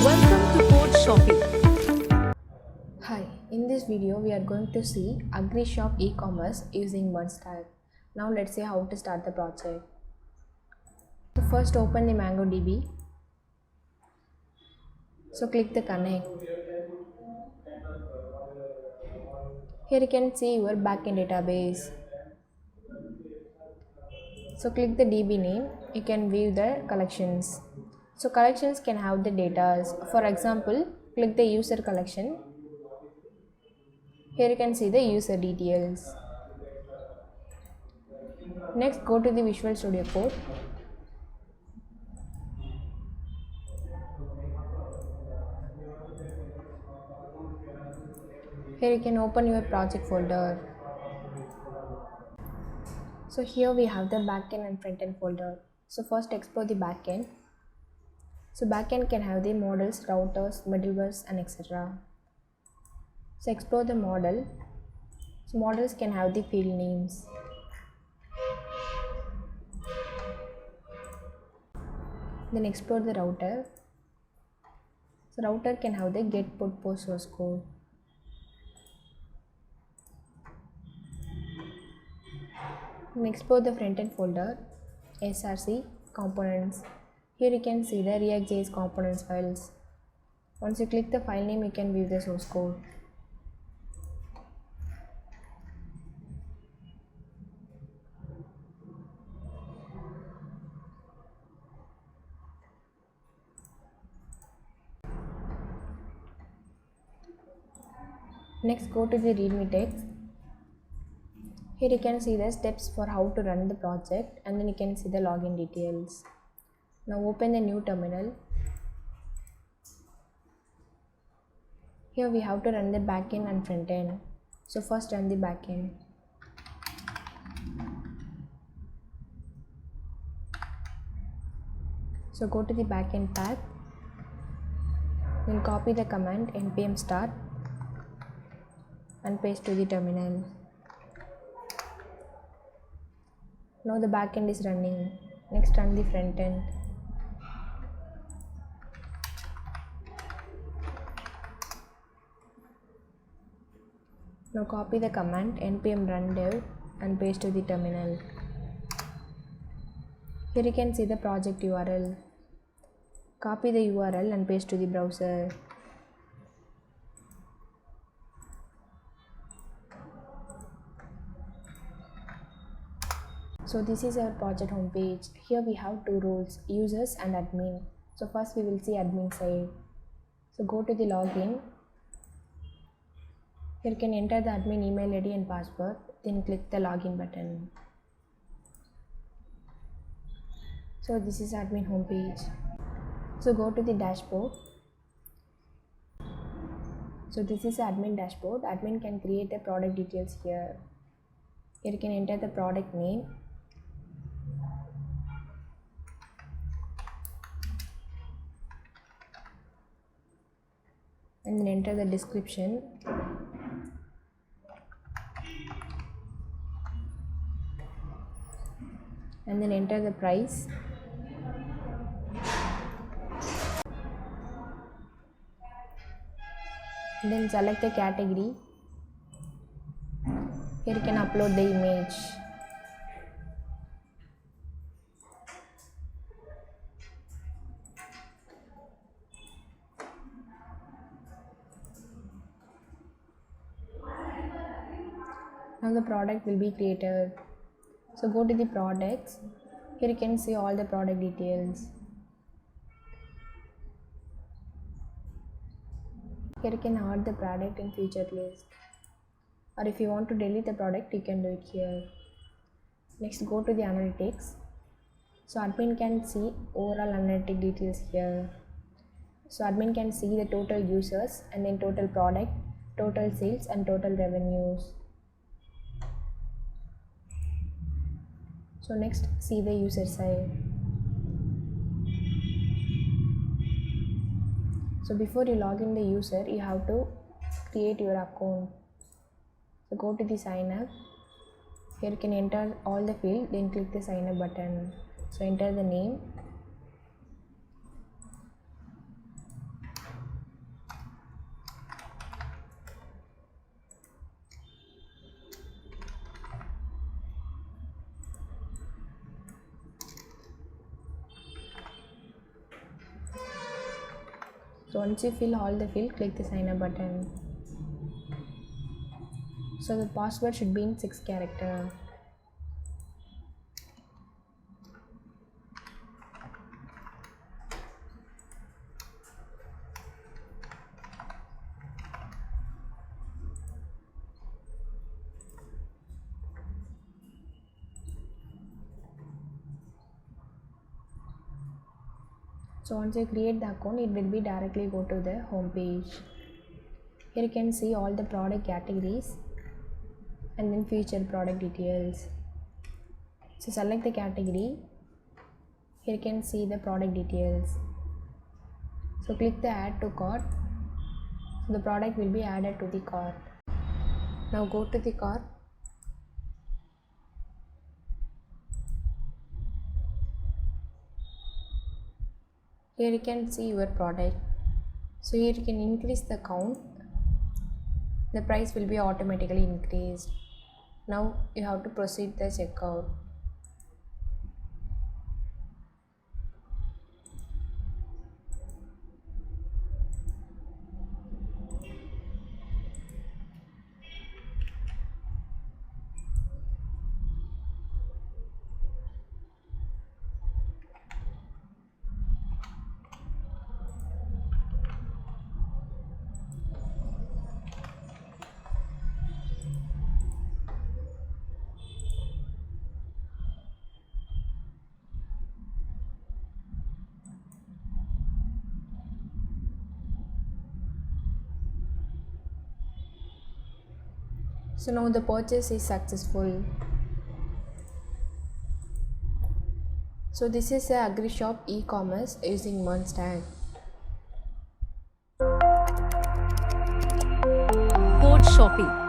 Welcome to Code Shopping. Hi, in this video we are going to see Agri shop e-commerce using MERN stack. Now let's see how to start the project. So first open the MongoDB. So click the connect. Here you can see your backend database. So click the DB name. You can view the collections. So collections can have the data. For example, click the user collection. Here you can see the user details. Next, go to the Visual Studio Code. Here you can open your project folder. So here we have the backend and frontend folder. So first explore the backend. So backend can have the models, routers, middlewares and etc. So explore the model. So models can have the field names. Then explore the router. So router can have the get, put, post source code. Then explore the frontend folder, src, components. Here you can see the React.js components files. Once you click the file name, you can view the source code. Next, go to the readme text. Here you can see the steps for how to run the project, and then you can see the login details. Now open the new terminal. Here we have to run the backend and frontend. So first run the backend. So go to the backend tab. Then copy the command npm start and paste to the terminal. Now the backend is running. Next run the frontend. Now copy the command npm run dev and paste to the terminal. Here you can see the project URL. Copy the URL and paste to the browser. So this is our project homepage. Here we have two roles, users and admin. So first we will see admin side. So go to the login. Here you can enter the admin email ID and password. Then click the login button. So this is admin homepage. So go to the dashboard. So this is admin dashboard. Admin can create the product details here. Here you can enter the product name. And then enter the description. And then enter the price. Then select the category. Here you can upload the image. Now the product will be created. So go to the products. Here you can see all the product details. Here you can add the product in featured list. Or if you want to delete the product, you can do it here. Next, go to the analytics. So admin can see overall analytic details here. So admin can see the total users and then total product, total sales and total revenues. So next, see the user side. So before you log in the user, you have to create your account. So go to the sign up. Here you can enter all the field, then click the sign up button. So enter the name, So once you fill all the field, click the sign up button. So the password should be in 6 character. So once you create the account, it will be directly go to the home page. Here you can see all the product categories and then future product details. So select the category. Here you can see the product details. So click the add to cart. So the product will be added to the cart. Now go to the cart. Here you can see your product. So here you can increase the count. The price will be automatically increased. Now you have to proceed the checkout. So now the purchase is successful. So this is a Agri shop e-commerce using MERN stack. Code Shopping.